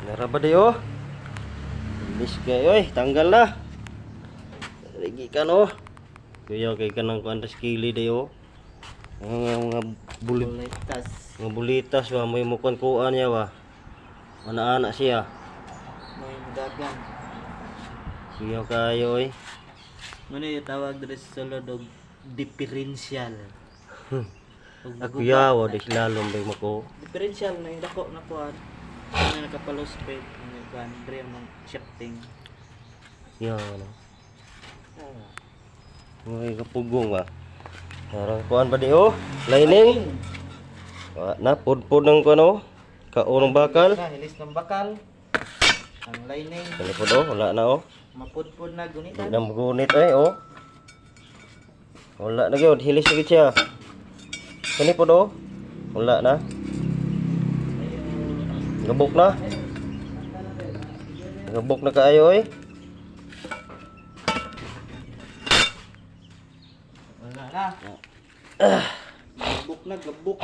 Naraba dayo. Bilis kayo tanggal na. Lagi ka no. Kuya kay kanang kuantas kili dayo. Mga Bulitas. mga bulitas wa may mukuan kuan niya wa. Ana-ana siya. May dagan. Kuya kayo Ano yung tawag dito sa sulod og differential. Ako yawa di lalom bay mako. Differential na yung dako na kuan. Ano nakapalos peg ng kuan dre ng shifting. Yawa no. May kapugong ba. Parang kuan pa di lining. Na pud-pud ng kuno. Kaunong bakal. Hilis ng bakal. Ang lining. Kani pud wala na Mapudpud na gunit. Di na magunit Wala na gyud, hilis na gyud siya. Kani po wala na. Gabok na. Gabok na kaayo Wala na. Gabok na, gabok.